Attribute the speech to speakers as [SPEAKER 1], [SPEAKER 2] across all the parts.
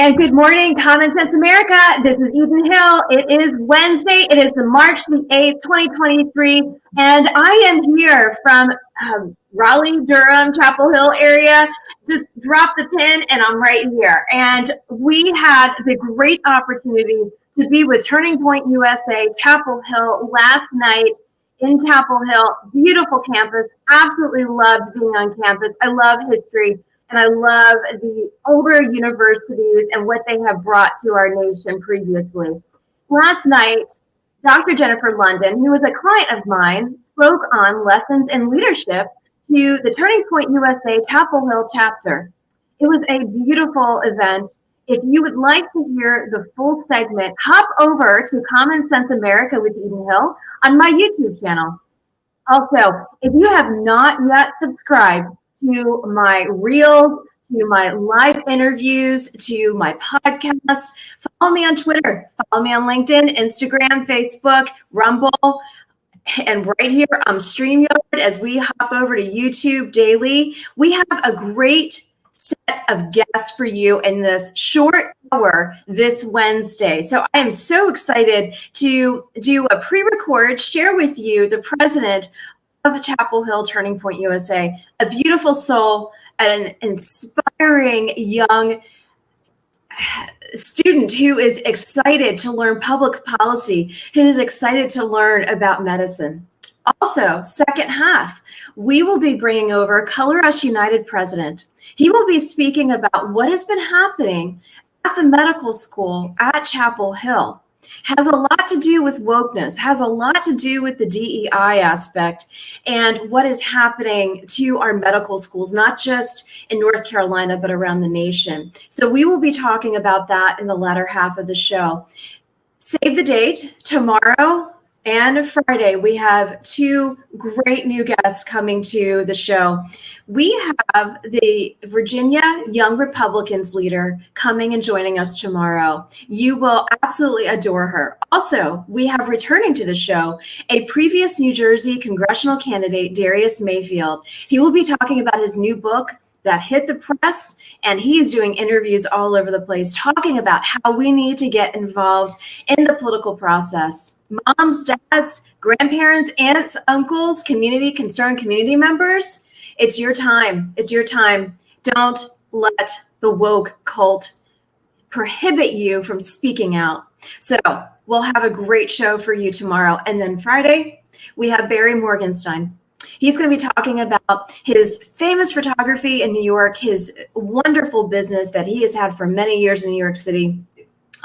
[SPEAKER 1] And good morning, Common Sense America. This is Eden Hill. It is Wednesday. It is the March the 8th, 2023. And I am here from Raleigh, Durham, Chapel Hill area. Just drop the pin and I'm right here. And we had the great opportunity to be with Turning Point USA, Chapel Hill last night in Chapel Hill. Beautiful campus. Absolutely loved being on campus. I love history. And I love the older universities and what they have brought to our nation previously. Last night, Dr. Jennifer London, who was a client of mine, spoke on lessons in leadership to the Turning Point USA Chapel Hill chapter. It was a beautiful event. If you would like to hear the full segment, hop over to Common Sense America with Eden Hill on my YouTube channel. Also, if you have not yet subscribed to my reels, to my live interviews, to my podcast, follow me on Twitter, follow me on LinkedIn, Instagram, Facebook, Rumble, and right here on StreamYard as we hop over to YouTube daily. We have a great set of guests for you in this short hour this Wednesday. So I am so excited to do a pre-record, share with you the president of Chapel Hill Turning Point USA, a beautiful soul, an inspiring young student who is excited to learn public policy, who is excited to learn about medicine. Also, second half, we will be bringing over Color Us United president. He will be speaking about what has been happening at the medical school at Chapel Hill. Has a lot to do with wokeness, has a lot to do with the DEI aspect and what is happening to our medical schools, not just in North Carolina, but around the nation. So we will be talking about that in the latter half of the show. Save the date, tomorrow and Friday, we have two great new guests coming to the show. We have the Virginia Young Republicans leader coming and joining us tomorrow. You will absolutely adore her. Also, we have returning to the show a previous New Jersey congressional candidate, Darius Mayfield. He will be talking about his new book that hit the press, and he's doing interviews all over the place talking about how we need to get involved in the political process. Moms, dads, grandparents, aunts, uncles, concerned community members, it's your time. It's your time. Don't let the woke cult prohibit you from speaking out. So we'll have a great show for you tomorrow. And then Friday, we have Barry Morgenstein. He's going to be talking about his famous photography in New York, his wonderful business that he has had for many years in New York City.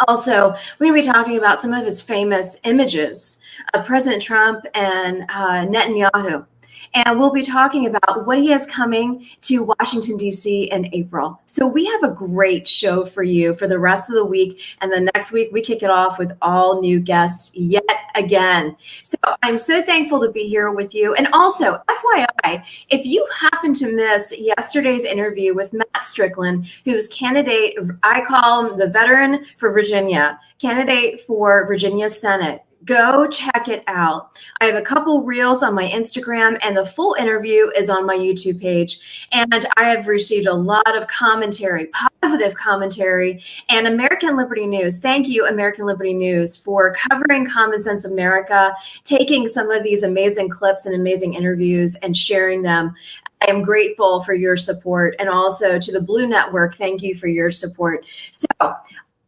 [SPEAKER 1] Also, we're going to be talking about some of his famous images of President Trump and Netanyahu. And we'll be talking about what he has coming to Washington, D.C. in April. So we have a great show for you for the rest of the week. And the next week, we kick it off with all new guests yet again. So I'm so thankful to be here with you. And also, FYI, if you happen to miss yesterday's interview with Matt Strickland, who's candidate, I call him the veteran for Virginia, candidate for Virginia Senate, go check it out. I have a couple reels on my Instagram and the full interview is on my YouTube page. And I have received a lot of commentary, positive commentary, and American Liberty News. Thank you, American Liberty News, for covering Common Sense America, taking some of these amazing clips and amazing interviews and sharing them. I am grateful for your support, and also to the Blue Network, thank you for your support. So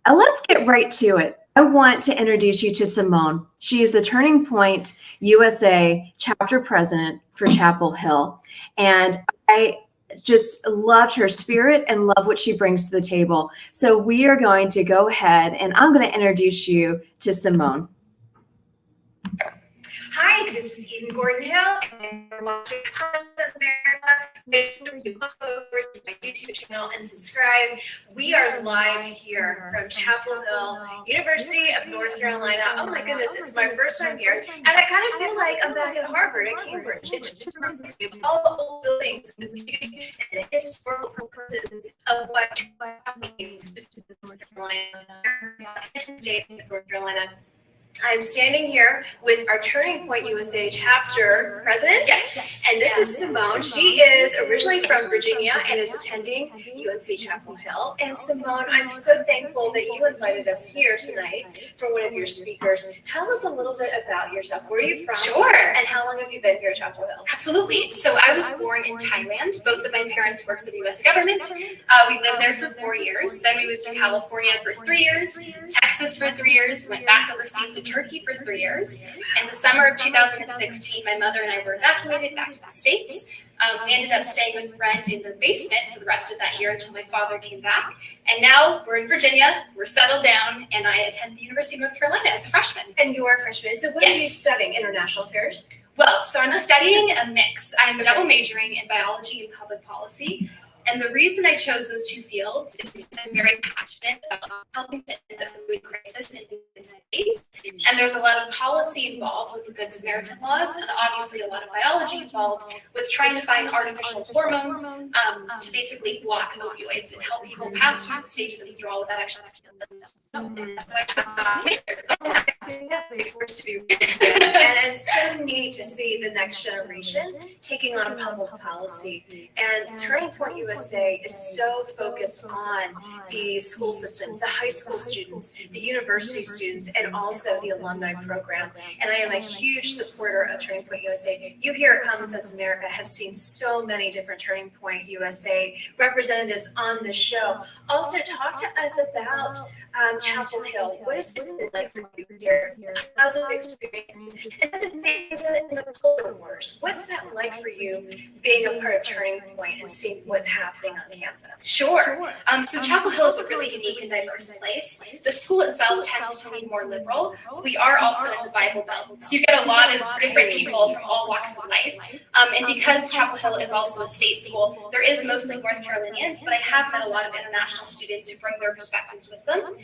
[SPEAKER 1] let's get right to it. I want to introduce you to Simone. She is the Turning Point USA chapter president for Chapel Hill. And I just loved her spirit and love what she brings to the table. So we are going to go ahead and I'm going to introduce you to Simone.
[SPEAKER 2] Hi, this is Eden Gordon Hill, and you're watching Common Sense America. Make sure you go over to my YouTube channel and subscribe. We are live here from Chapel Hill, University of North Carolina. Oh my goodness, it's my first time here, and I kind of feel like I'm back at Harvard at Cambridge. It just reminds me of all the old buildings and the beauty and the historical purposes of what means to North Carolina, state of North Carolina. I'm standing here with our Turning Point USA chapter president.
[SPEAKER 3] Yes.
[SPEAKER 2] And this is Simone. She is originally from Virginia and is attending UNC Chapel Hill. And Simone, I'm so thankful that you invited us here tonight for one of your speakers. Tell us a little bit about yourself. Where are you from?
[SPEAKER 3] Sure.
[SPEAKER 2] And how long have you been here at Chapel Hill?
[SPEAKER 3] Absolutely. So I was born in Thailand. Both of my parents worked for the U.S. government. We lived there for 4 years. Then we moved to California for 3 years, Texas for 3 years, went back overseas to Turkey for 3 years. In the summer of 2016, my mother and I were evacuated back to the States. We ended up staying with a friend in the basement for the rest of that year until my father came back. And now we're in Virginia, we're settled down, and I attend the University of North Carolina as a freshman.
[SPEAKER 2] And you are a freshman. So what are you studying? International affairs?
[SPEAKER 3] Well, so I'm studying a mix. I'm double majoring in biology and public policy. And the reason I chose those two fields is because I'm very passionate about helping to end the opioid crisis in the United States. And there's a lot of policy involved with the Good Samaritan laws, and obviously a lot of biology involved with trying to find artificial hormones to basically block opioids and help people pass through the stages of withdrawal without actually.
[SPEAKER 2] And it's so neat to see the next generation taking on public policy. And Turning Point USA is so focused on the school systems, the high school students, the university students, and also the alumni program. And I am a huge supporter of Turning Point USA. You here at Common Sense America have seen so many different Turning Point USA representatives on the show. Also, talk to us about Chapel Hill. What is it like for you here? Positive experiences. And then the things in the culture wars. What's that like for you being a part of Turning Point and seeing what's happening on campus?
[SPEAKER 3] Sure. So Chapel Hill is a really unique and diverse place. The school itself tends to be more liberal. We are also in the Bible Belt, so you get a lot of different people from all walks of life. And because Chapel Hill is also a state school, there is mostly North Carolinians, but I have met a lot of international students who bring their perspectives with them.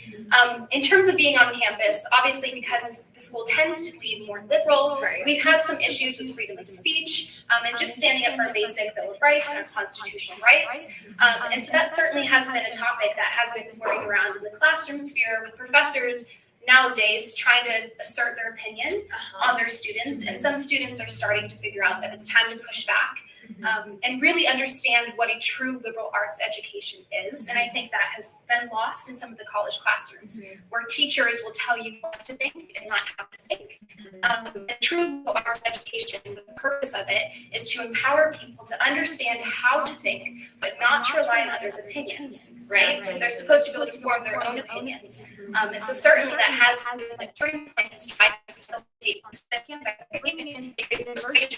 [SPEAKER 3] In terms of being on campus, obviously because the school tends to be more liberal, we've had some issues with freedom of speech and just standing up for a basic Bill of Rights and our constitutional rights. And so that certainly has been a topic that has been floating around in the classroom sphere with professors nowadays trying to assert their opinion on their students. And some students are starting to figure out that it's time to push back. And really understand what a true liberal arts education is. And I think that has been lost in some of the college classrooms, where teachers will tell you what to think and not how to think. A true liberal arts education, the purpose of it is to empower people to understand how to think, but not to rely on others' opinions, right? Like they're supposed to be able to form their own opinions. And so certainly that has like Turning Point has tried to facilitate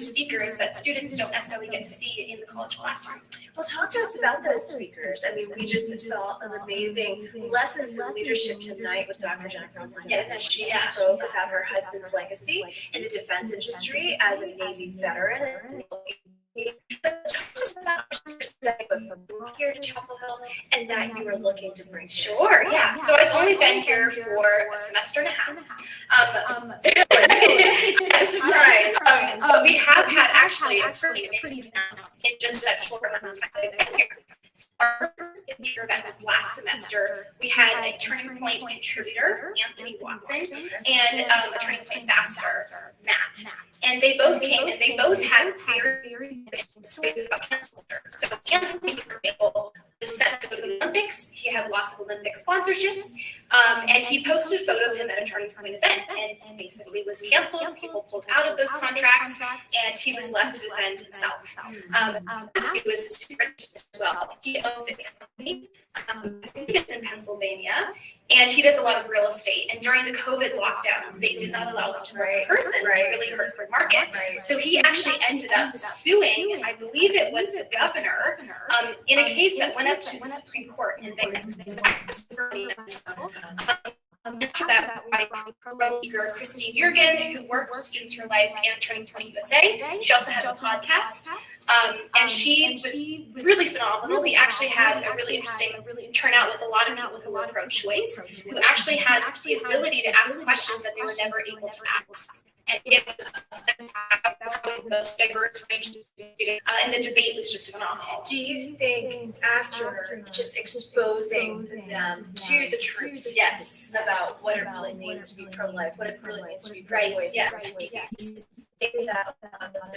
[SPEAKER 3] speakers that students don't necessarily get to see in the college classroom.
[SPEAKER 2] Well, talk to us about those speakers. I mean, we just saw an amazing lessons in leadership tonight with Dr. Jennifer London, as she spoke about her husband's legacy in the defense industry as a Navy veteran. But talk to us about here to Chapel Hill and that you were looking to bring.
[SPEAKER 3] Sure, yeah. So I've only been here for a semester and a half. But we have had actually a pretty amazing time in just that short amount of time that I've been here. Our first year event was last semester. We had a Turning Point contributor, Anthony Watson, and a Turning Point ambassador, Matt. And they both came and they both had very stories about cancel culture. So Anthony, for example, was set to go to the Olympics. He had lots of Olympic sponsorships. And he posted a photo of him at a Turning Point event, and he basically was canceled. People pulled out of those contracts, and he was left to defend himself. He was super as well. He owns a company, I believe it's in Pennsylvania, and he does a lot of real estate. And during the COVID lockdowns, they did not allow them to work in person, which really hurt the market. So he actually ended up suing, I believe it was the governor, in a case that went up to the Supreme Court, and they that by speaker Christine Jurgen, who works with Students for Life and Turning Point USA. She also has a podcast, and she was really phenomenal. We actually had a really interesting turnout with a lot of people who were pro-choice, who actually had the ability to ask questions that they were never able to ask. And it was the most diverse range of students, and the debate was just phenomenal.
[SPEAKER 2] Do you think after just exposing them to the truth,
[SPEAKER 3] Yes,
[SPEAKER 2] about what it really means to be pro-life, what it really means to be pro-choice,
[SPEAKER 3] yeah.
[SPEAKER 2] do you think that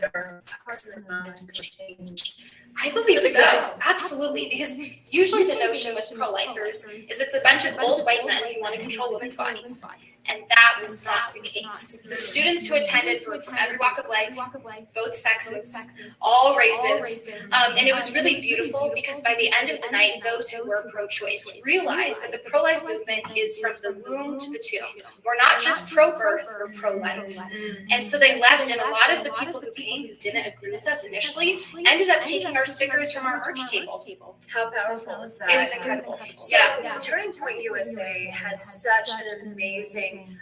[SPEAKER 2] there are parts of the minds that change?
[SPEAKER 3] I believe so, absolutely, because usually the notion with pro-lifers is it's a bunch of old white men who want to control women's bodies, and that was not the case. The students who attended were from every walk of life, both sexes, all races, and it was really beautiful because by the end of the night, those who were pro-choice realized that the pro-life movement is from the womb to the tomb. We're not just pro-birth, we're pro-life. And so they left, and a lot of the people who came who didn't agree with us initially ended up taking our stickers from our merch table.
[SPEAKER 2] How powerful is that?
[SPEAKER 3] It was incredible.
[SPEAKER 2] So
[SPEAKER 3] Yeah.
[SPEAKER 2] Turning Point USA has such an amazing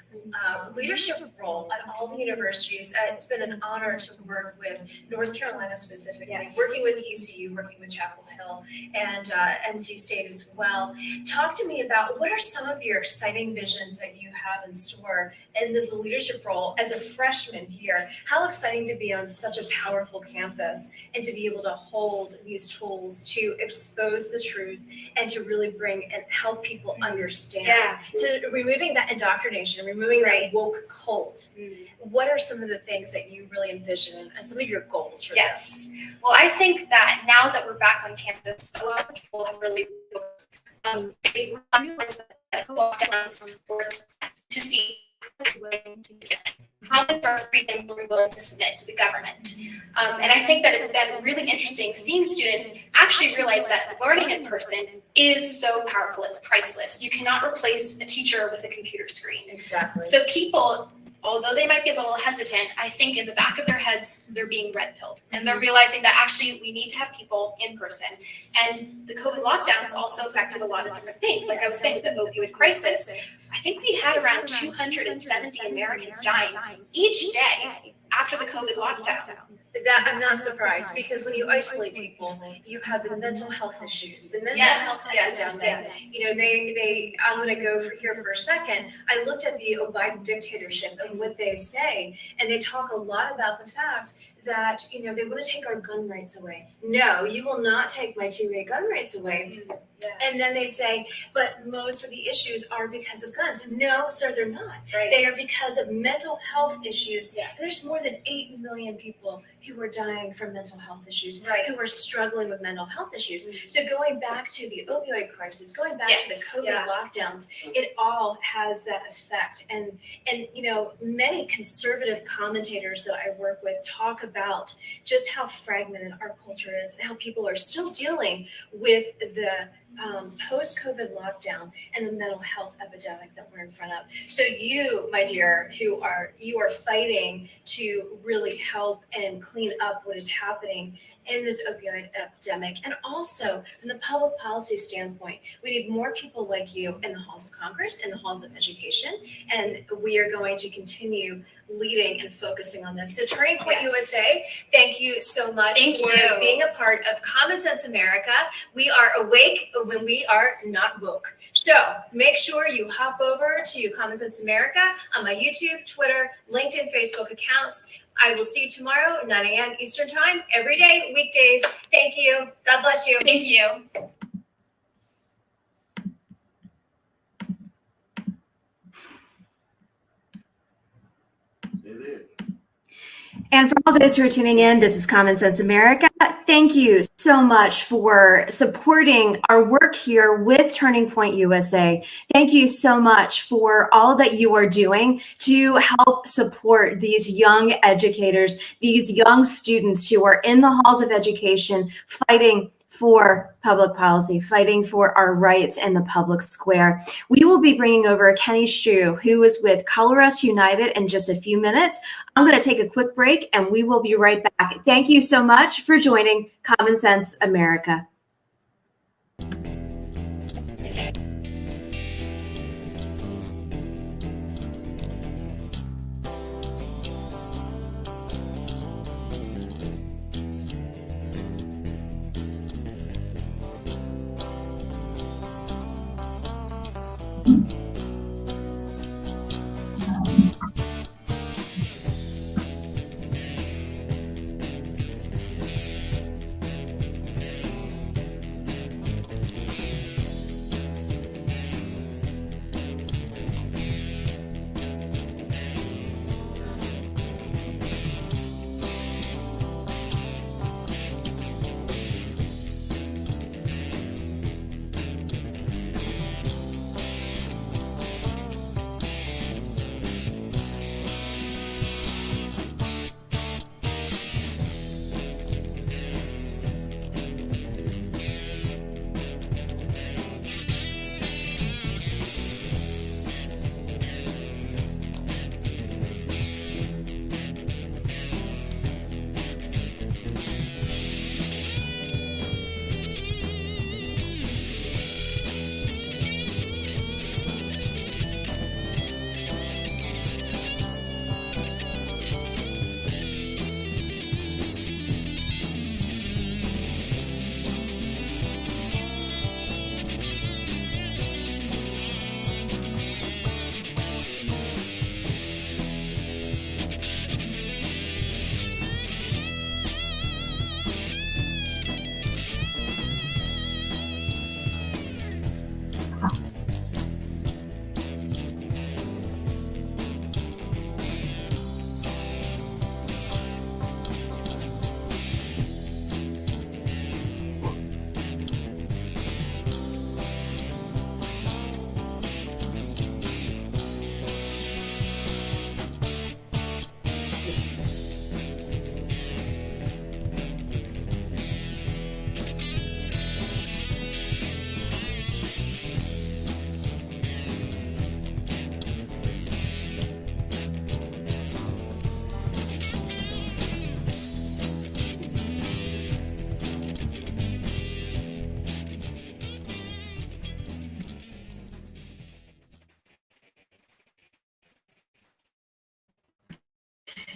[SPEAKER 2] leadership role at all the universities. It's been an honor to work with North Carolina specifically,
[SPEAKER 3] Yes.
[SPEAKER 2] working with ECU, working with Chapel Hill, and NC State as well. Talk to me about what are some of your exciting visions that you have in store in this leadership role as a freshman here. How exciting to be on such a powerful campus and to be able to hold these tools to expose the truth and to really bring and help people understand.
[SPEAKER 3] Yeah.
[SPEAKER 2] So removing that indoctrination, removing that woke cult. What are some of the things that you really envision and some of your goals for
[SPEAKER 3] Yes. Well, I think that now that we're back on campus, a lot of people have really they've realized that lockdowns were to see how much of our freedom we're willing to submit to the government. And I think that it's been really interesting seeing students actually realize that learning in person is so powerful. It's priceless. You cannot replace a teacher with a computer screen.
[SPEAKER 2] Exactly.
[SPEAKER 3] So people, although they might be a little hesitant, I think in the back of their heads, they're being red-pilled. And they're realizing that actually we need to have people in person. And the COVID lockdowns also affected a lot of different things. Like I was saying, with the opioid crisis, I think we had around 270 Americans dying each day after the COVID lockdown.
[SPEAKER 2] That I'm not surprised, because when you isolate people, you have the mental health issues, the mental
[SPEAKER 3] Yes,
[SPEAKER 2] health
[SPEAKER 3] yes,
[SPEAKER 2] epidemic. You know, I'm going to go here for a second. I looked at the Biden dictatorship and what they say, and they talk a lot about the fact that, you know, they want to take our gun rights away. No, you will not take my 2A gun rights away. And then they say, but most of the issues are because of guns. No, sir, they're not.
[SPEAKER 3] Right.
[SPEAKER 2] They are because of mental health issues.
[SPEAKER 3] Yes.
[SPEAKER 2] There's more than 8 million people who are dying from mental health issues,
[SPEAKER 3] Right.
[SPEAKER 2] who are struggling with mental health issues. So going back to the opioid crisis, going back to the
[SPEAKER 3] Yes,
[SPEAKER 2] COVID lockdowns, it all has that effect. And you know, many conservative commentators that I work with talk about just how fragmented our culture is and how people are still dealing with the post-COVID lockdown and the mental health epidemic that we're in front of. So you, my dear, you are fighting to really help and clean up what is happening in this opioid epidemic. And also from the public policy standpoint, we need more people like you in the halls of Congress, in the halls of education, and we are going to continue leading and focusing on this. So Turning Point USA, thank you so much for being a part of Common Sense America. We are awake when we are not woke. So make sure you hop over to Common Sense America on my YouTube, Twitter, LinkedIn, Facebook accounts. I will see you tomorrow, 9 a.m. Eastern Time, every day, weekdays. Thank you. God bless you.
[SPEAKER 3] Thank you.
[SPEAKER 1] And for all those who are tuning in, this is Common Sense America. Thank you so much for supporting our work here with Turning Point USA. Thank you so much for all that you are doing to help support these young educators, these young students who are in the halls of education fighting for public policy, fighting for our rights in the public square. We will be bringing over Kenny Shu, who is with Color Us United, in just a few minutes. I'm going to take a quick break and we will be right back. Thank you so much for joining Common Sense America.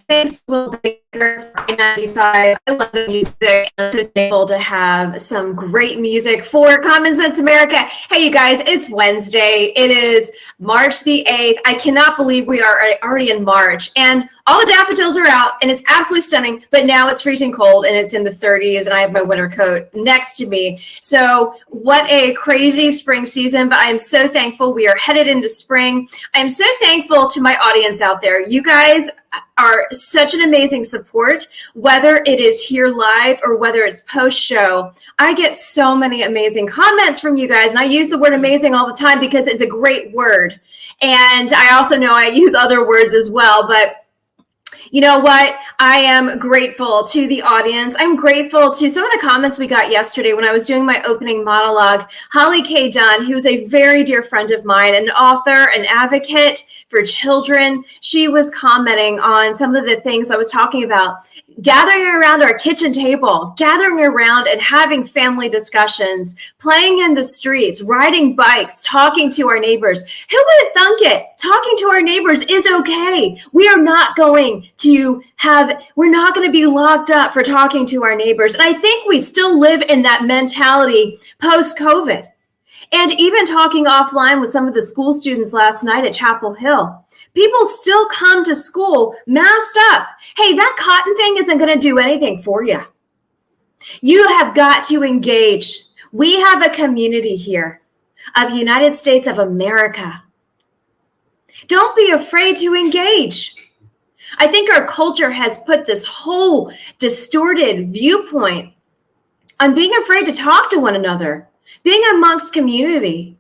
[SPEAKER 1] Thanks, Will Baker, for 95. I love the music. I'm so thankful to have some great music for Common Sense America. Hey, you guys, it's Wednesday. It is March the 8th. I cannot believe we are already in March, and all the daffodils are out, and it's absolutely stunning, but now it's freezing cold, and it's in the 30s, and I have my winter coat next to me. So what a crazy spring season, but I'm so thankful we are headed into spring. I'm so thankful to my audience out there. You guys are such an amazing support, whether it is here live or whether it's post-show. I get so many amazing comments from you guys, and I use the word amazing all the time because it's a great word. And I also know I use other words as well, but you know what? I am grateful to the audience. I'm grateful to some of the comments we got yesterday when I was doing my opening monologue. Holly K. Dunn, who's a very dear friend of mine, an author, an advocate for children, she was commenting on some of the things I was talking about. Gathering around our kitchen table, gathering around and having family discussions, playing in the streets, riding bikes, talking to our neighbors. Who would have thunk it? Talking to our neighbors is okay. We're not going to be locked up for talking to our neighbors. And I think we still live in that mentality post-COVID. And even talking offline with some of the school students last night at Chapel Hill, people still come to school masked up. Hey, that cotton thing isn't going to do anything for you. You have got to engage. We have a community here of United States of America. Don't be afraid to engage. I think our culture has put this whole distorted viewpoint on being afraid to talk to one another, being amongst community.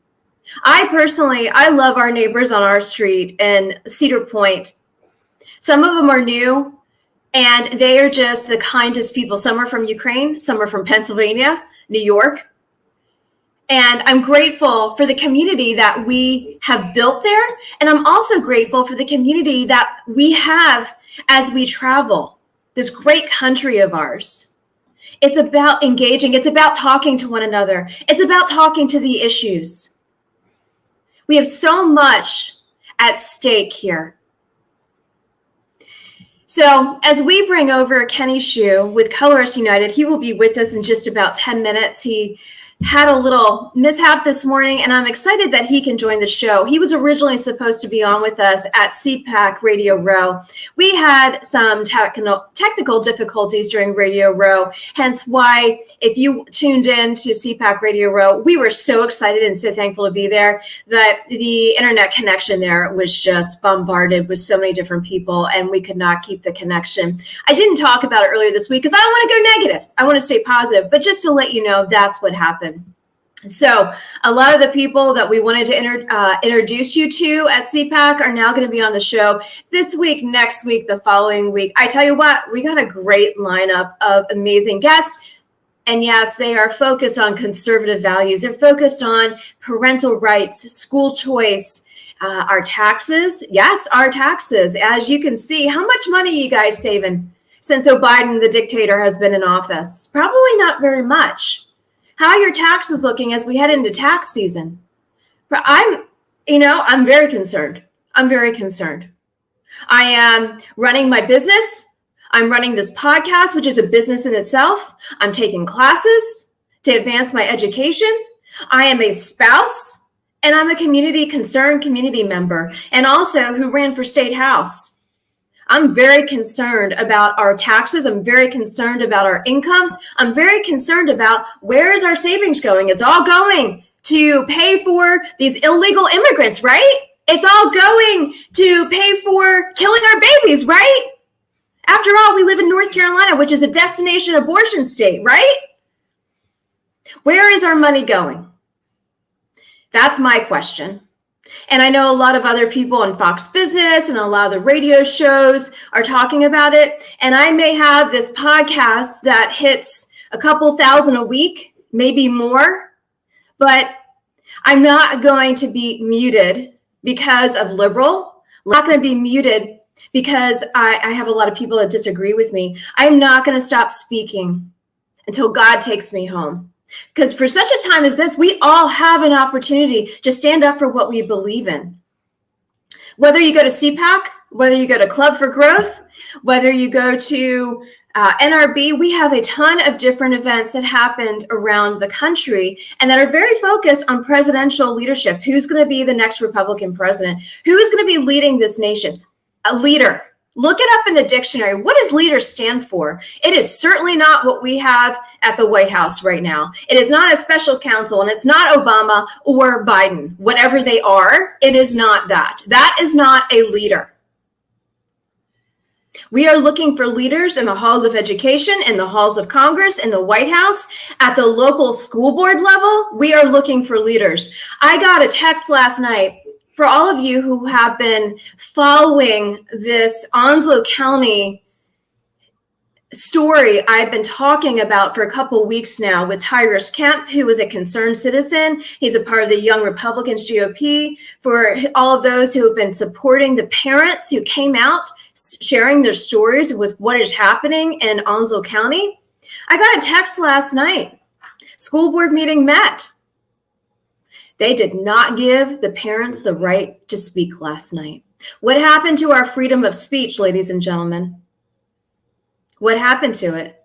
[SPEAKER 1] I love our neighbors on our street in Cedar Point. Some of them are new, and they are just the kindest people. Some are from Ukraine, some are from Pennsylvania, New York. And I'm grateful for the community that we have built there. And I'm also grateful for the community that we have as we travel this great country of ours. It's about engaging. It's about talking to one another. It's about talking to the issues. We have so much at stake here. So as we bring over Kenny Hsu with Colorist United, he will be with us in just about 10 minutes. He had a little mishap this morning, and I'm excited that he can join the show. He was originally supposed to be on with us at CPAC Radio Row. We had some technical difficulties during Radio Row, hence why if you tuned in to CPAC Radio Row, we were so excited and so thankful to be there that the internet connection there was just bombarded with so many different people, and we could not keep the connection. I didn't talk about it earlier this week because I don't want to go negative. I want to stay positive, but just to let you know, that's what happened. So a lot of the people that we wanted to introduce you to at CPAC are now going to be on the show this week, next week, the following week. I tell you what, we got a great lineup of amazing guests. And yes, they are focused on conservative values. They're focused on parental rights, school choice, our taxes. Yes, our taxes. As you can see, how much money are you guys saving since Biden, the dictator, has been in office? Probably not very much. How are your taxes looking as we head into tax season? I'm very concerned. I'm very concerned. I am running my business. I'm running this podcast, which is a business in itself. I'm taking classes to advance my education. I am a spouse, and I'm a concerned community member, and also who ran for state house. I'm very concerned about our taxes. I'm very concerned about our incomes. I'm very concerned about where is our savings going. It's all going to pay for these illegal immigrants, right? It's all going to pay for killing our babies, right? After all, we live in North Carolina, which is a destination abortion state, right? Where is our money going? That's my question. And I know a lot of other people on Fox Business and a lot of the radio shows are talking about it. And I may have this podcast that hits a couple thousand a week, maybe more, but I'm not going to be muted because of liberal. I'm not going to be muted because I have a lot of people that disagree with me. I'm not going to stop speaking until God takes me home. Because for such a time as this, we all have an opportunity to stand up for what we believe in. Whether you go to CPAC, whether you go to Club for Growth, whether you go to NRB, we have a ton of different events that happened around the country and that are very focused on presidential leadership. Who's going to be the next Republican president? Who is going to be leading this nation? A leader. Look it up in the dictionary. What does leader stand for? It is certainly not what we have at the White House right now. It is not a special counsel, and it's not Obama or Biden. Whatever they are, it is not that. That is not a leader. We are looking for leaders in the halls of education, in the halls of Congress, in the White House, at the local school board level. We are looking for leaders. I got a text last night. For all of you who have been following this Onslow County story I've been talking about for a couple weeks now with Tyrus Kemp, who is a concerned citizen. He's a part of the Young Republicans GOP. For all of those who have been supporting the parents who came out, sharing their stories with what is happening in Onslow County. I got a text last night. School board meeting met. They did not give the parents the right to speak last night. What happened to our freedom of speech, ladies and gentlemen? What happened to it?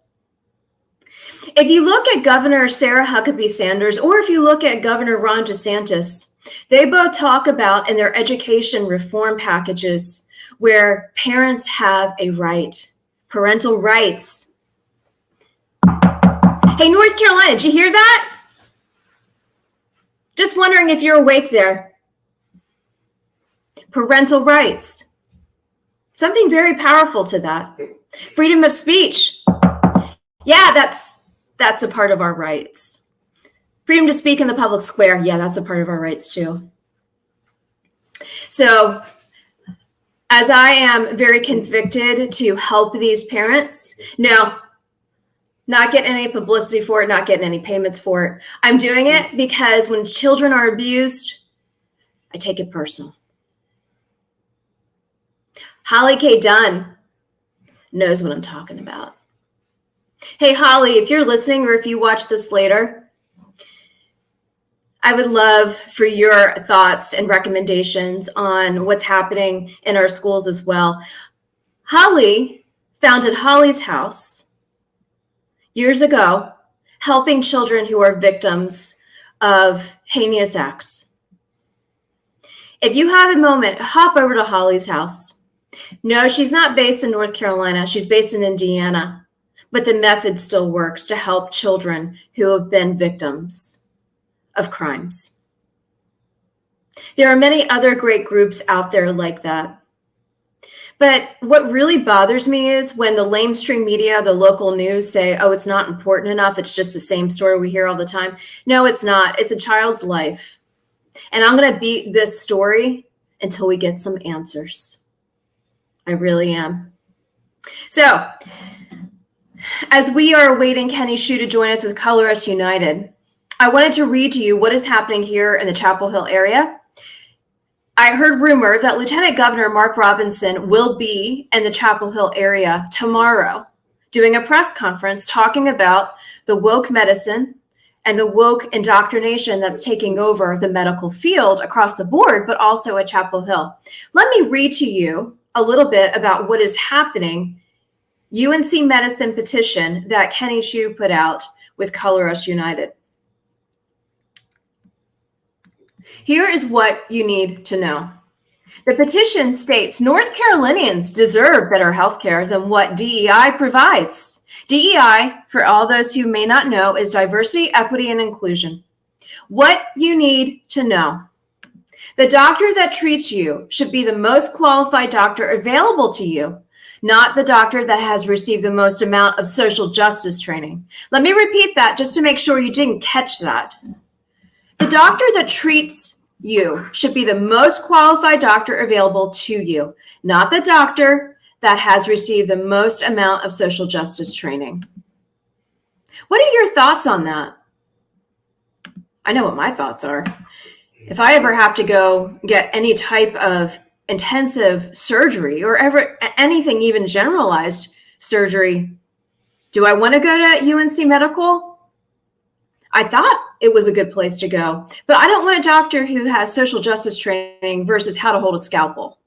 [SPEAKER 1] If you look at Governor Sarah Huckabee Sanders, or if you look at Governor Ron DeSantis, they both talk about in their education reform packages where parents have a right, parental rights. Hey, North Carolina, did you hear that? Just wondering if you're awake there. Parental rights. Something very powerful to that. Freedom of speech. Yeah, that's a part of our rights. Freedom to speak in the public square. Yeah, that's a part of our rights too. So, as I am very convicted to help these parents, no, not getting any publicity for it, not getting any payments for it. I'm doing it because when children are abused, I take it personal. Holly K. Dunn knows what I'm talking about. Hey, Holly, if you're listening or if you watch this later, I would love for your thoughts and recommendations on what's happening in our schools as well. Holly founded Holly's House years ago, helping children who are victims of heinous acts. If you have a moment, hop over to Holly's House. No, she's not based in North Carolina. She's based in Indiana, but the method still works to help children who have been victims of crimes. There are many other great groups out there like that. But what really bothers me is when the lamestream media, the local news say, oh, it's not important enough. It's just the same story we hear all the time. No, it's not. It's a child's life. And I'm going to beat this story until we get some answers. I really am. So as we are awaiting Kenny Hsu to join us with Color Us United, I wanted to read to you what is happening here in the Chapel Hill area. I heard rumor that Lieutenant Governor Mark Robinson will be in the Chapel Hill area tomorrow doing a press conference talking about the woke medicine and the woke indoctrination that's taking over the medical field across the board, but also at Chapel Hill. Let me read to you a little bit about what is happening. UNC Medicine petition that Kenny Hsu put out with Color Us United. Here is what you need to know. The petition states North Carolinians deserve better health care than what DEI provides. DEI, for all those who may not know, is diversity, equity, and inclusion. What you need to know. The doctor that treats you should be the most qualified doctor available to you, not the doctor that has received the most amount of social justice training. Let me repeat that just to make sure you didn't catch that. The doctor that treats you should be the most qualified doctor available to you, not the doctor that has received the most amount of social justice training. What are your thoughts on that? I know what my thoughts are. If I ever have to go get any type of intensive surgery or ever anything, even generalized surgery, do I want to go to UNC Medical? I thought it was a good place to go. But I don't want a doctor who has social justice training versus how to hold a scalpel.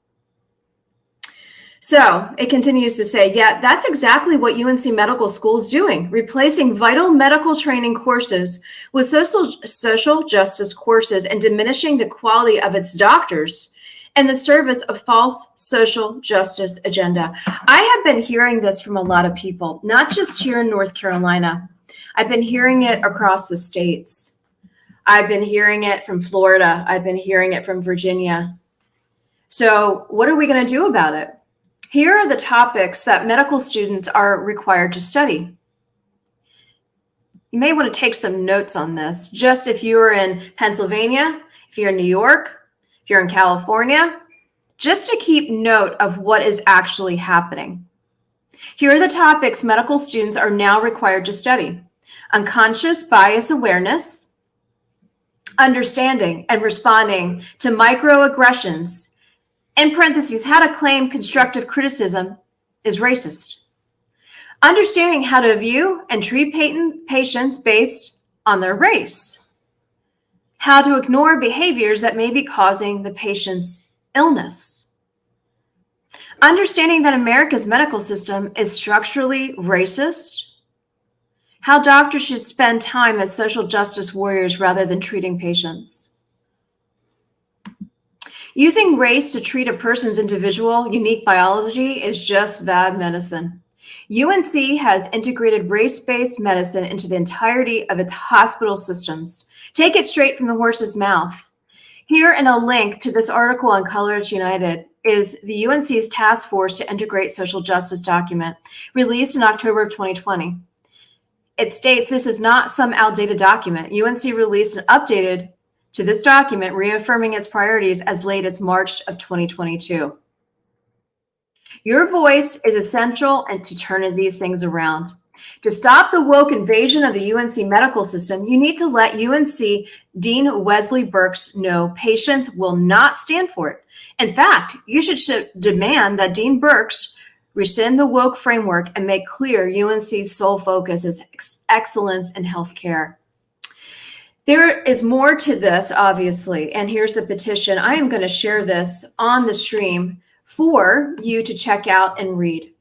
[SPEAKER 1] So it continues to say, yeah, that's exactly what UNC Medical School is doing, replacing vital medical training courses with social justice courses and diminishing the quality of its doctors in the service of false social justice agenda. I have been hearing this from a lot of people, not just here in North Carolina. I've been hearing it across the states. I've been hearing it from Florida. I've been hearing it from Virginia. So what are we going to do about it? Here are the topics that medical students are required to study. You may want to take some notes on this. Just if you're in Pennsylvania, if you're in New York, if you're in California, just to keep note of what is actually happening. Here are the topics medical students are now required to study: unconscious bias awareness, understanding and responding to microaggressions, in parentheses, how to claim constructive criticism is racist, understanding how to view and treat patients based on their race, how to ignore behaviors that may be causing the patient's illness, understanding that America's medical system is structurally racist, how doctors should spend time as social justice warriors rather than treating patients, using race to treat a person's individual unique biology is just bad medicine. UNC has integrated race-based medicine into the entirety of its hospital systems. Take it straight from the horse's mouth. Here in a link to this article on Color Us United is the UNC's Task Force to Integrate Social Justice document, released in October of 2020. It states this is not some outdated document. UNC released an updated to this document, reaffirming its priorities as late as March of 2022. Your voice is essential and to turn these things around. To stop the woke invasion of the UNC medical system, you need to let UNC Dean Wesley Burks know patients will not stand for it. In fact, you should demand that Dean Burks rescind the woke framework and make clear UNC's sole focus is excellence in healthcare. There is more to this, obviously, and here's the petition. I am going to share this on the stream for you to check out and read.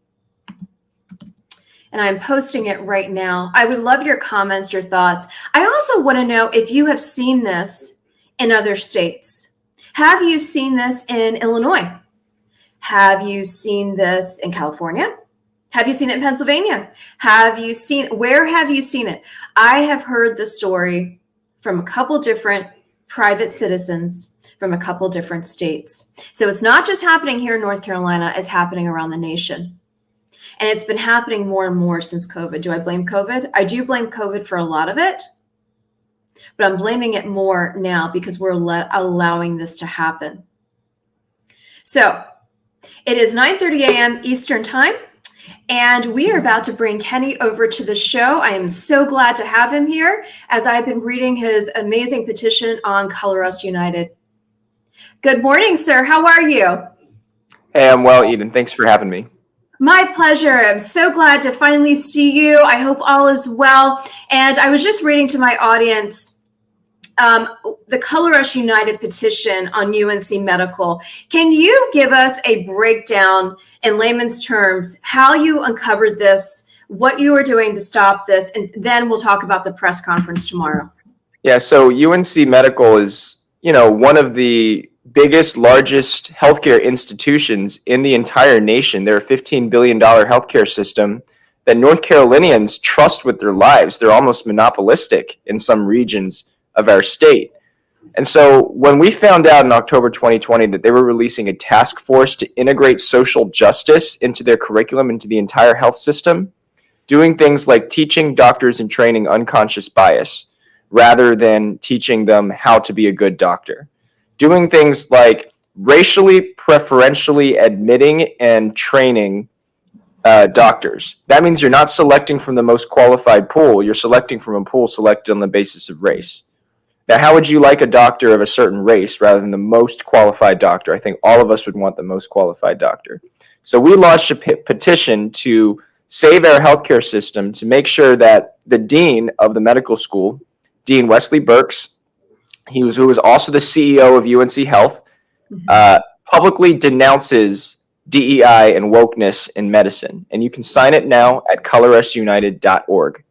[SPEAKER 1] And I'm posting it right now. I would love your comments, your thoughts. I also want to know if you have seen this in other states. Have you seen this in Illinois? Have you seen this in California? Have you seen it in Pennsylvania? Where have you seen it? I have heard the story from a couple different private citizens from a couple different states. So it's not just happening here in North Carolina, it's happening around the nation. And it's been happening more and more since COVID. Do I blame COVID? I do blame COVID for a lot of it, but I'm blaming it more now because we're allowing this to happen. So it is 9:30 a.m. Eastern time. And we are about to bring Kenny over to the show. I am so glad to have him here as I've been reading his amazing petition on Color Us United. Good morning, sir. How are you?
[SPEAKER 4] Hey, I'm well, Eden. Thanks for having me.
[SPEAKER 1] My pleasure. I'm so glad to finally see you. I hope all is well. And I was just reading to my audience the Color Us United petition on UNC Medical. Can you give us a breakdown in layman's terms, how you uncovered this, what you are doing to stop this, and then we'll talk about the press conference tomorrow.
[SPEAKER 4] Yeah, so UNC Medical is, one of the biggest, largest healthcare institutions in the entire nation. They're a $15 billion healthcare system that North Carolinians trust with their lives. They're almost monopolistic in some regions of our state. And so when we found out in October 2020 that they were releasing a task force to integrate social justice into their curriculum, into the entire health system, doing things like teaching doctors and training unconscious bias rather than teaching them how to be a good doctor, doing things like racially preferentially admitting and training doctors. That means you're not selecting from the most qualified pool. You're selecting from a pool selected on the basis of race. Now, how would you like a doctor of a certain race rather than the most qualified doctor? I think all of us would want the most qualified doctor. So we launched a petition to save our healthcare system, to make sure that the dean of the medical school, Dean Wesley Birx, who was also the CEO of UNC Health, publicly denounces DEI and wokeness in medicine. And you can sign it now at colorusunited.org.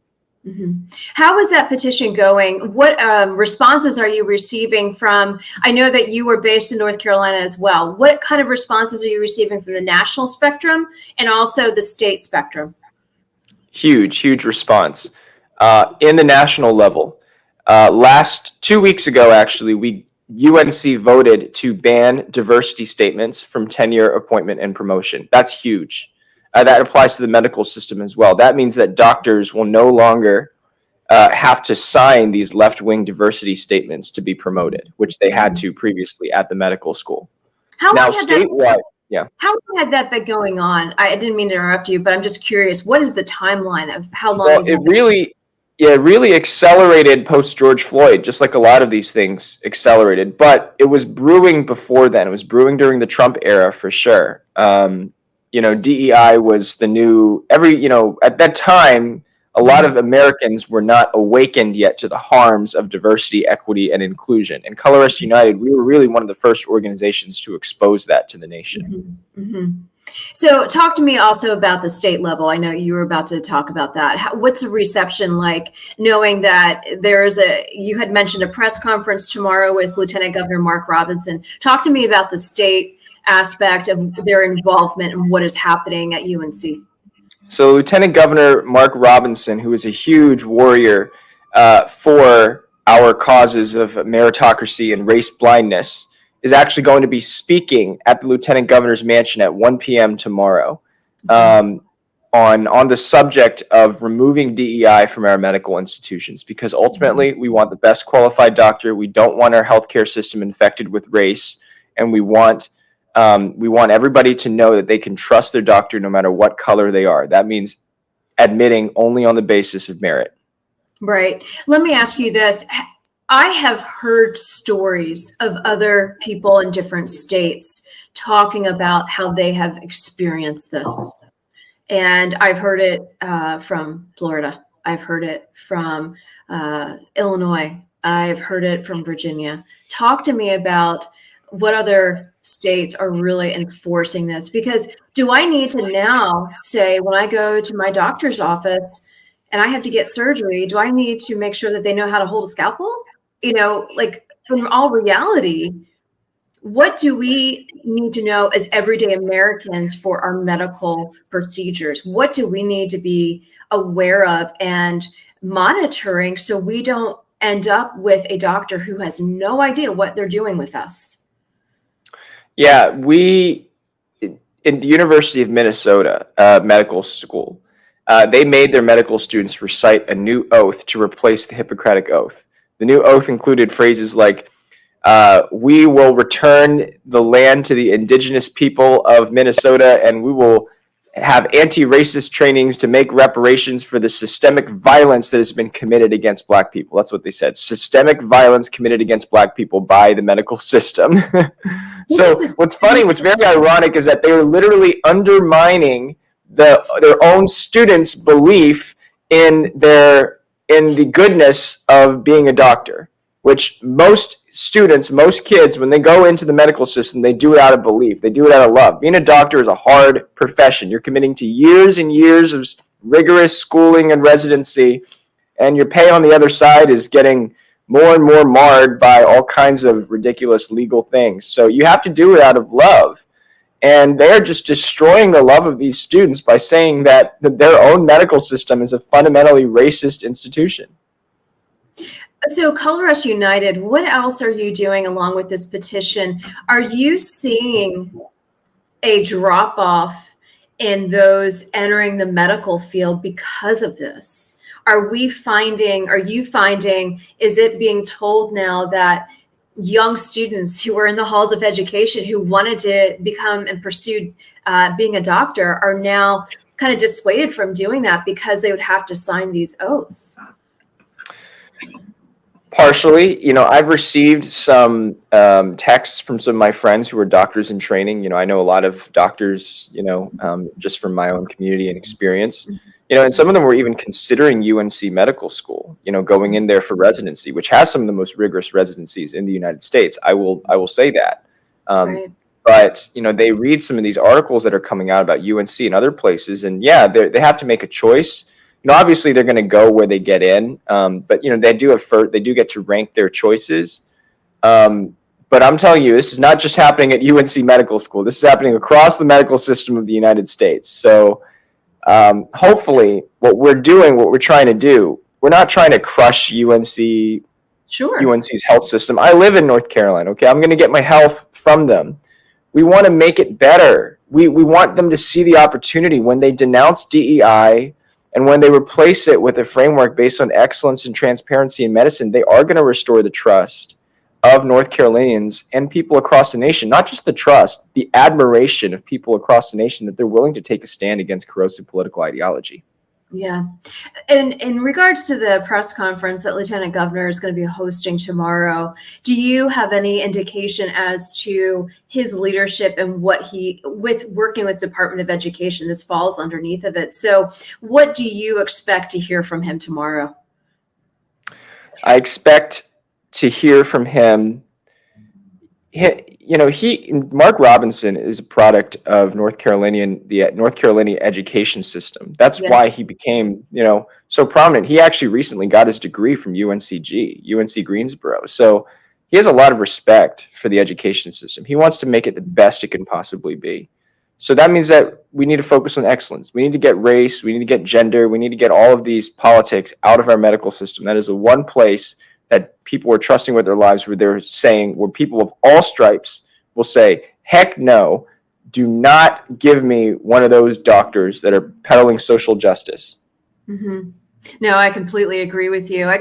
[SPEAKER 1] How is that petition going? What responses are you receiving from, I know that you were based in North Carolina as well. What kind of responses are you receiving from the national spectrum and also the state spectrum? Huge
[SPEAKER 4] response. In the national level, 2 weeks ago, actually, UNC voted to ban diversity statements from tenure, appointment, and promotion. That's huge. That applies to the medical system as well. That means that doctors will no longer have to sign these left-wing diversity statements to be promoted, which they had to previously at the medical school. How long had that been going on? I didn't mean to interrupt you, but I'm just curious. What is the timeline of how long? Well, it really accelerated post George Floyd, just like a lot of these things accelerated. But it was brewing before then. It was brewing during the Trump era for sure. DEI was the new at that time, a lot of Americans were not awakened yet to the harms of diversity, equity, and inclusion. And Color Us United, we were really one of the first organizations to expose that to the nation. So talk to me also about the state level. I know you were about to talk about that. What's the reception like, knowing that you had mentioned a press conference tomorrow with Lieutenant Governor Mark Robinson. Talk to me about the state aspect of their involvement and what is happening at UNC. So Lieutenant Governor Mark Robinson, who is a huge warrior for our causes of meritocracy and race blindness, is actually going to be speaking at the Lieutenant Governor's mansion at 1 p.m. tomorrow on the subject of removing DEI from our medical institutions, because ultimately we want the best qualified doctor. We don't want our healthcare system infected with race, and we want everybody to know that they can trust their doctor no matter what color they are. That means admitting only on the basis of merit. Right. Let me ask you this. I have heard stories of other people in different states talking about how they have experienced this. And I've heard it from Florida. I've heard it from Illinois. I've heard it from Virginia. Talk to me about what other states are really enforcing this, because do I need to now say, when I go to my doctor's office and I have to get surgery, do I need to make sure that they know how to hold a scalpel? Like in all reality, what do we need to know as everyday Americans for our medical procedures? What do we need to be aware of and monitoring so we don't end up with a doctor who has no idea what they're doing with us? Yeah, in the University of Minnesota Medical School, they made their medical students recite a new oath to replace the Hippocratic Oath. The new oath included phrases like, we will return the land to the indigenous people of Minnesota, and we will have anti-racist trainings to make reparations for the systemic violence that has been committed against Black people. That's what they said. Systemic violence committed against Black people by the medical system. So what's funny, what's very ironic is that they were literally undermining their own students' belief in the goodness of being a doctor, which most students, most kids, when they go into the medical system, they do it out of belief. They do it out of love. Being a doctor is a hard profession. You're committing to years and years of rigorous schooling and residency, and your pay on the other side is getting more and more marred by all kinds of ridiculous legal things. So you have to do it out of love. And they're just destroying the love of these students by saying that their own medical system is a fundamentally racist institution. So Color Us United, what else are you doing along with this petition? Are you seeing a drop-off in those entering the medical field because of this? Are you finding, is it being told now that young students who are in the halls of education who wanted to become and pursue being a doctor are now kind of dissuaded from doing that because they would have to sign these oaths? Partially, I've received some texts from some of my friends who are doctors in training. I know a lot of doctors, just from my own community and experience, and some of them were even considering UNC Medical School, going in there for residency, which has some of the most rigorous residencies in the United States. I will say that.
[SPEAKER 1] Right.
[SPEAKER 4] But, they read some of these articles that are coming out about UNC and other places, and yeah, they have to make a choice. Obviously they're going to go where they get in, but they do get to rank their choices. But I'm telling you, this is not just happening at UNC Medical School. This is happening across the medical system of the United States. So hopefully, what we're trying to do, we're not trying to crush UNC.
[SPEAKER 1] Sure.
[SPEAKER 4] UNC's health system. I live in North Carolina. Okay, I'm going to get my health from them. We want to make it better. We want them to see the opportunity when they denounce DEI. And when they replace it with a framework based on excellence and transparency in medicine, they are going to restore the trust of North Carolinians and people across the nation. Not just the trust, the admiration of people across the nation that they're willing to take a stand against corrosive political ideology.
[SPEAKER 1] Yeah. And in regards to the press conference that Lieutenant Governor is going to be hosting tomorrow, do you have any indication as to his leadership and what with working with Department of Education, this falls underneath of it. So what do you expect to hear from him tomorrow?
[SPEAKER 4] I expect to hear from him. Mark Robinson is a product of the North Carolina education system. That's
[SPEAKER 1] Yes.
[SPEAKER 4] why he became, so prominent. He actually recently got his degree from UNC Greensboro. So he has a lot of respect for the education system. He wants to make it the best it can possibly be. So that means that we need to focus on excellence. We need to get race. We need to get gender. We need to get all of these politics out of our medical system. That is the one place that people are trusting with their lives, where people of all stripes will say, heck no, do not give me one of those doctors that are peddling social justice.
[SPEAKER 1] Mm-hmm. No, I completely agree with you.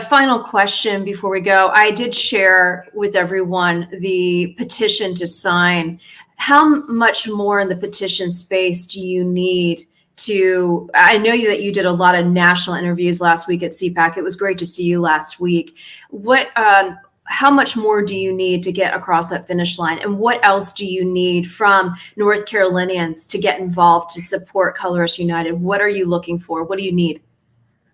[SPEAKER 1] Final question before we go. I did share with everyone the petition to sign. How much more in the petition space do you need to, I know that you did a lot of national interviews last week at CPAC. It was great to see you last week. How much more do you need to get across that finish line? And what else do you need from North Carolinians to get involved to support Color Us United? What are you looking for? What do you need?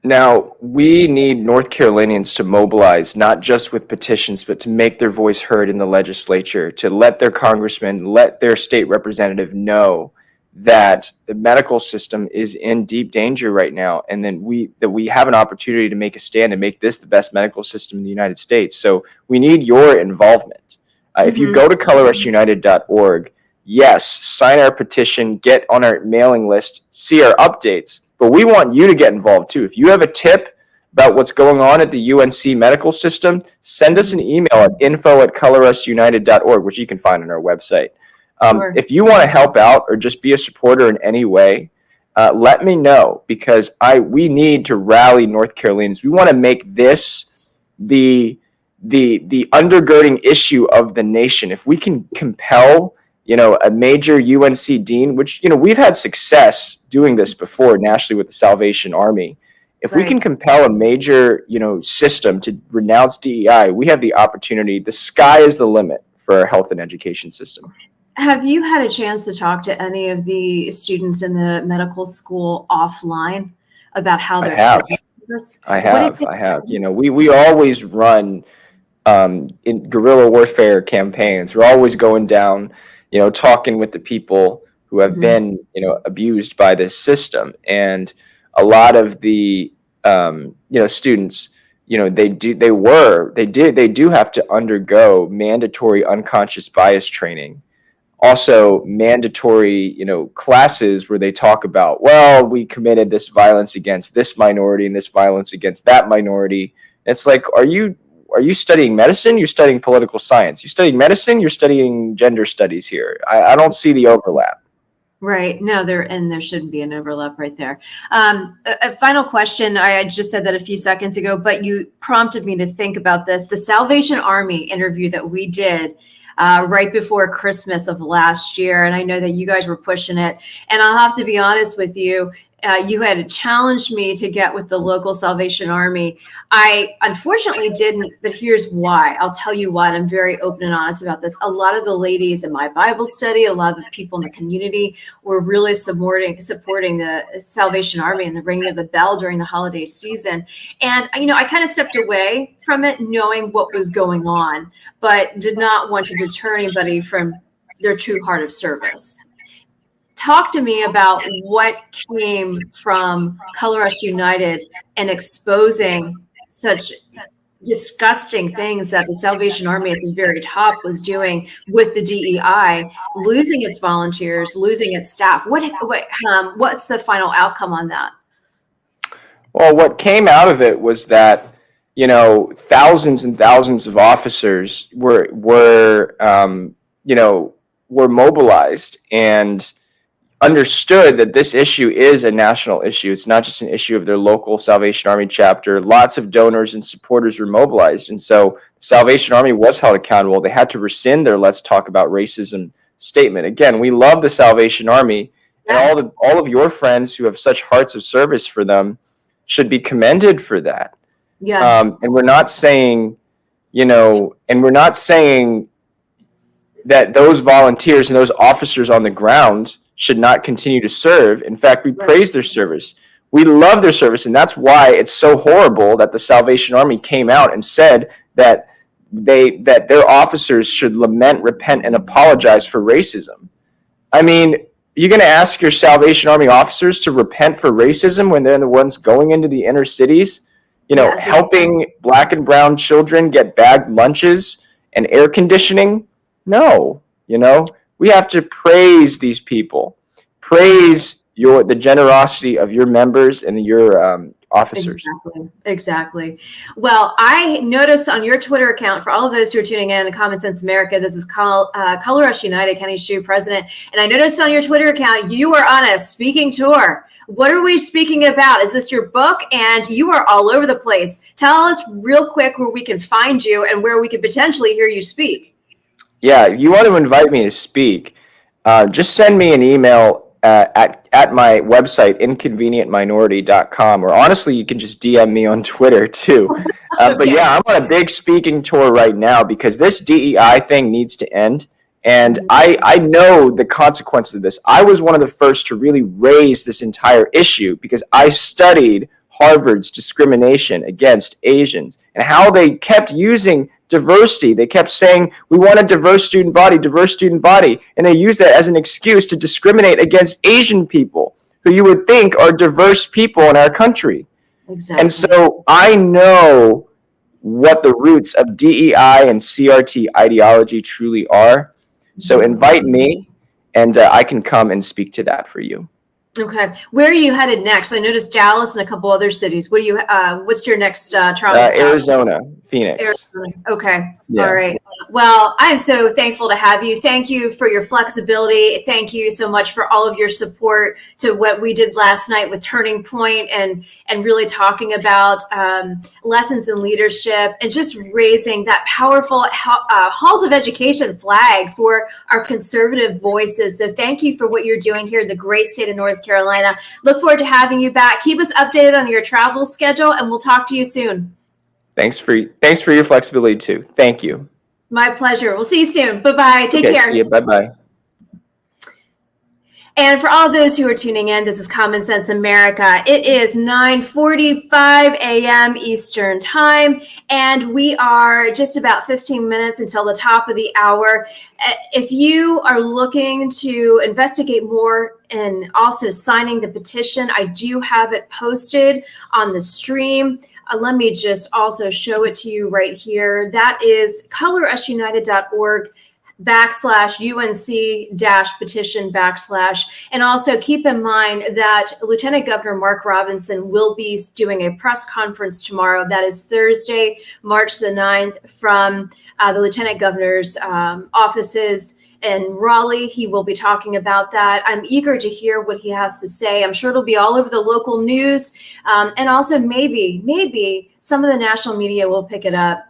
[SPEAKER 4] Now, we need North Carolinians to mobilize, not just with petitions, but to make their voice heard in the legislature, to let their congressman, let their state representative know that the medical system is in deep danger right now, and then that we have an opportunity to make a stand and make this the best medical system in the United States. So we need your involvement. If you go to colorusunited.org, yes, sign our petition, get on our mailing list, see our updates, but we want you to get involved too. If you have a tip about what's going on at the UNC medical system, send us an email at info@colorusunited.org, which you can find on our website.
[SPEAKER 1] Sure.
[SPEAKER 4] If you want to help out or just be a supporter in any way, let me know, because we need to rally North Carolinians. We want to make this the undergirding issue of the nation. If we can compel, a major UNC dean, which, we've had success doing this before nationally with the Salvation Army. If we can compel a major, system to renounce DEI, we have the opportunity. The sky is the limit for our health and education system.
[SPEAKER 1] Have you had a chance to talk to any of the students in the medical school offline about how they're feeling about this?
[SPEAKER 4] I have. We always run in guerrilla warfare campaigns. We're always going down, talking with the people who have been, abused by this system. And a lot of the, students, they do have to undergo mandatory unconscious bias training. Also mandatory, classes where they talk about, well, we committed this violence against this minority and this violence against that minority. It's like, are you studying medicine? You're studying political science. You're studying medicine. You're studying gender studies here. I don't see the overlap.
[SPEAKER 1] Right. No, there shouldn't be an overlap right there. A final question. I just said that a few seconds ago, but you prompted me to think about this. The Salvation Army interview that we did right before Christmas of last year. And I know that you guys were pushing it. And I'll have to be honest with you, you had challenged me to get with the local Salvation Army. I unfortunately didn't, but here's why. I'll tell you what, I'm very open and honest about this. A lot of the ladies in my Bible study, a lot of the people in the community were really supporting the Salvation Army and the ringing of the bell during the holiday season. And, I kind of stepped away from it knowing what was going on, but did not want to deter anybody from their true heart of service. Talk to me about what came from Color Us United and exposing such disgusting things that the Salvation Army at the very top was doing with the DEI, losing its volunteers, losing its staff. What's the final outcome on that?
[SPEAKER 4] Well, what came out of it was that, thousands and thousands of officers were mobilized and understood that this issue is a national issue. It's not just an issue of their local Salvation Army chapter. Lots of donors and supporters were mobilized. And so the Salvation Army was held accountable. They had to rescind their "Let's Talk About Racism" statement. Again, we love the Salvation Army, and all of your friends who have such hearts of service for them should be commended for that.
[SPEAKER 1] Yes.
[SPEAKER 4] And we're not saying, that those volunteers and those officers on the ground should not continue to serve. In fact, we praise their service. We love their service, and that's why it's so horrible that the Salvation Army came out and said that their officers should lament, repent, and apologize for racism. I mean, you're going to ask your Salvation Army officers to repent for racism when they're the ones going into the inner cities, helping Black and brown children get bagged lunches and air conditioning? No, we have to praise these people, praise the generosity of your members and your officers.
[SPEAKER 1] Exactly. Well, I noticed on your Twitter account, for all of those who are tuning in, Common Sense America, this is Color Us United, Kenny Xu, president. And I noticed on your Twitter account, you are on a speaking tour. What are we speaking about? Is this your book? And you are all over the place. Tell us real quick where we can find you and where we could potentially hear you speak.
[SPEAKER 4] Yeah, you want to invite me to speak, just send me an email at my website, inconvenientminority.com, or honestly, you can just DM me on Twitter too.
[SPEAKER 1] Okay.
[SPEAKER 4] But yeah, I'm on a big speaking tour right now because this DEI thing needs to end. And I know the consequences of this. I was one of the first to really raise this entire issue because I studied Harvard's discrimination against Asians and how they kept using diversity. They kept saying, we want a diverse student body. And they use that as an excuse to discriminate against Asian people, who you would think are diverse people in our country.
[SPEAKER 1] Exactly.
[SPEAKER 4] And so I know what the roots of DEI and CRT ideology truly are. So invite me, and I can come and speak to that for you.
[SPEAKER 1] Okay. Where are you headed next? I noticed Dallas and a couple other cities. What's your next travel stop?
[SPEAKER 4] Arizona, Phoenix.
[SPEAKER 1] Arizona. Okay.
[SPEAKER 4] Yeah.
[SPEAKER 1] All right. Well, I'm so thankful to have you. Thank you for your flexibility. Thank you so much for all of your support to what we did last night with Turning Point and really talking about lessons in leadership and just raising that powerful halls of education flag for our conservative voices. So thank you for what you're doing here in the great state of North Carolina. Look forward to having you back. Keep us updated on your travel schedule, and we'll talk to you soon.
[SPEAKER 4] Thanks for your flexibility too. Thank you.
[SPEAKER 1] My pleasure. We'll see you soon. Bye-bye. Take care.
[SPEAKER 4] See you. Bye-bye.
[SPEAKER 1] And for all those who are tuning in, this is Common Sense America. It is 9:45 a.m. Eastern Time, and we are just about 15 minutes until the top of the hour. If you are looking to investigate more and also signing the petition, I do have it posted on the stream. Let me just also show it to you right here. That is colorusunited.org/UNC-petition/. And also keep in mind that Lieutenant Governor Mark Robinson will be doing a press conference tomorrow. That is Thursday, March the 9th, from the Lieutenant Governor's offices in Raleigh. He will be talking about that. I'm eager to hear what he has to say. I'm sure it'll be all over the local news. And also maybe some of the national media will pick it up.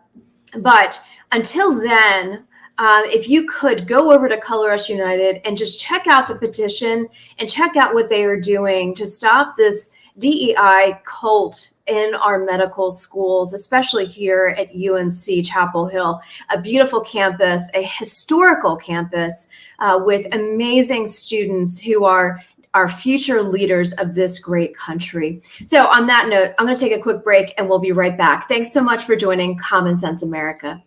[SPEAKER 1] But until then, if you could go over to Color Us United and just check out the petition and check out what they are doing to stop this DEI cult in our medical schools, especially here at UNC Chapel Hill, a beautiful campus, a historical campus with amazing students who are our future leaders of this great country. So on that note, I'm going to take a quick break and we'll be right back. Thanks so much for joining Common Sense America.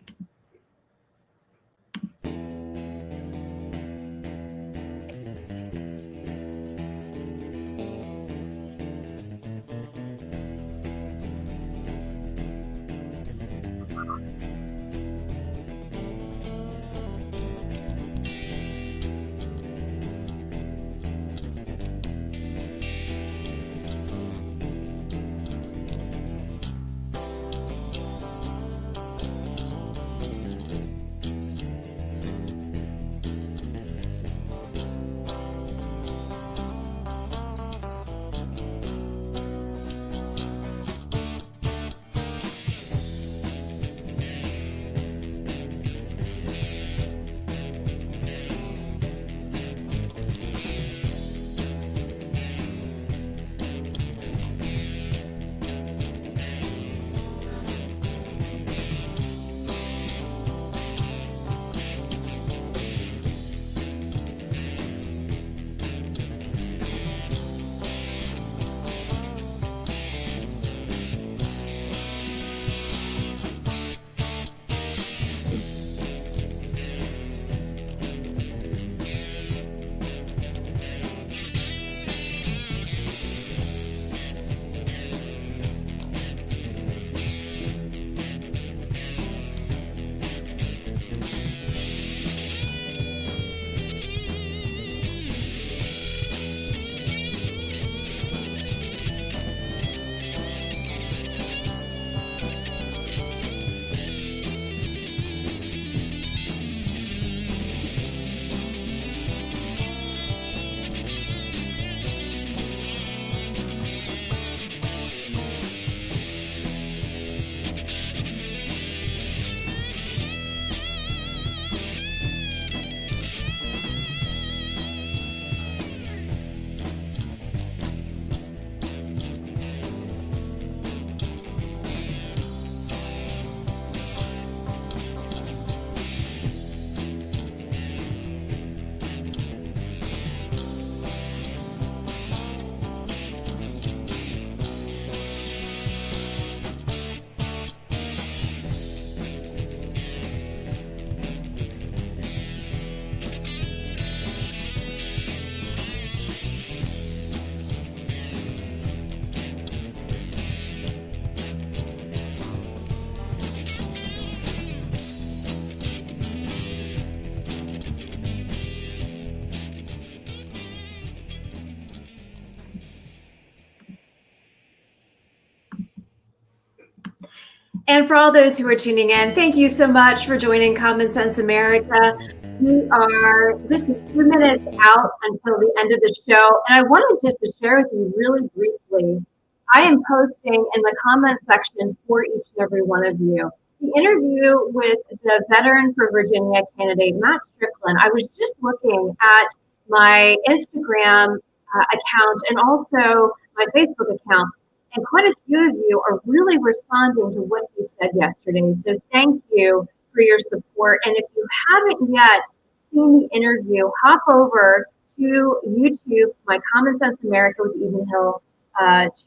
[SPEAKER 1] And for all those who are tuning in, thank you so much for joining Common Sense America. We are just a few minutes out until the end of the show. And I wanted just to share with you really briefly, I am posting in the comment section for each and every one of you the interview with the veteran for Virginia candidate, Matt Strickland. I was just looking at my Instagram account and also my Facebook account. And quite a few of you are really responding to what you said yesterday. So thank you for your support. And if you haven't yet seen the interview, hop over to YouTube, my Common Sense America with Eden Hill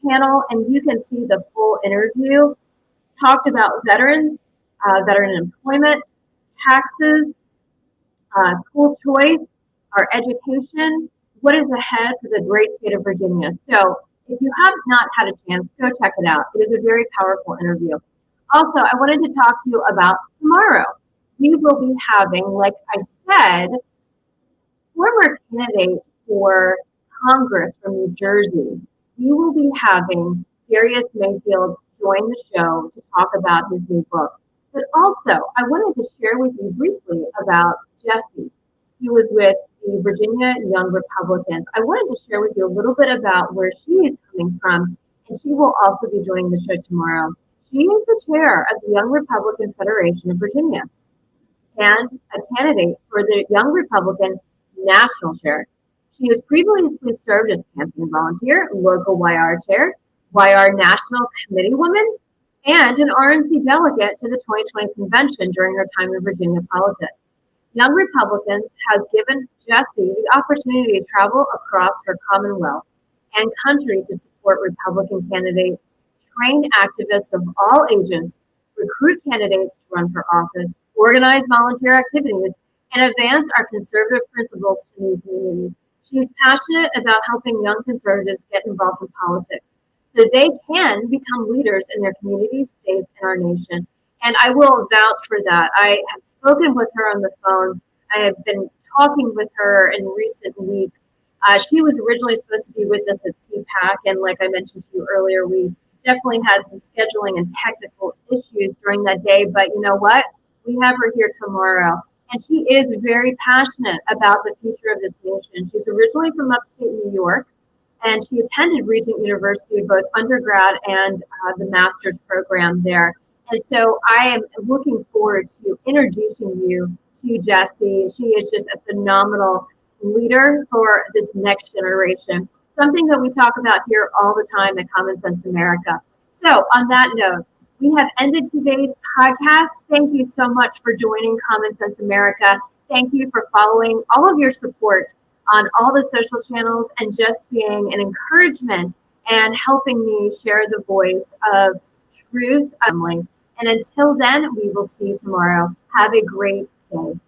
[SPEAKER 1] channel, and you can see the full interview. Talked about veterans, veteran employment, taxes, school choice, our education, what is ahead for the great state of Virginia. So if you have not had a chance, go check it out. It is a very powerful interview. Also, I wanted to talk to you about tomorrow. We will be having, like I said, former candidate for Congress from New Jersey. We will be having Darius Mayfield join the show to talk about his new book. But also, I wanted to share with you briefly about Jesse. He was with the Virginia Young Republicans. I wanted to share with you a little bit about where she is coming from, and she will also be joining the show tomorrow. She is the chair of the Young Republican Federation of Virginia. and a candidate for the Young Republican National Chair. She has previously served as campaign volunteer, local YR chair, YR National Committee woman, and an RNC delegate to the 2020 convention during her time in Virginia politics. Young Republicans has given Jessie the opportunity to travel across her Commonwealth and country to support Republican candidates, train activists of all ages, recruit candidates to run for office, organize volunteer activities, and advance our conservative principles to new communities. She is passionate about helping young conservatives get involved in politics so they can become leaders in their communities, states, and our nation. And I will vouch for that. I have spoken with her on the phone. I have been talking with her in recent weeks. She was originally supposed to be with us at CPAC, and like I mentioned to you earlier, we definitely had some scheduling and technical issues during that day, but you know what? We have her here tomorrow. And she is very passionate about the future of this nation. She's originally from upstate New York, and she attended Regent University, both undergrad and the master's program there. And so I am looking forward to introducing you to Jessie. She is just a phenomenal leader for this next generation, something that we talk about here all the time at Common Sense America. So on that note, we have ended today's podcast. Thank you so much for joining Common Sense America. Thank you for following, all of your support on all the social channels, and just being an encouragement and helping me share the voice of truth. And until then, we will see you tomorrow. Have a great day.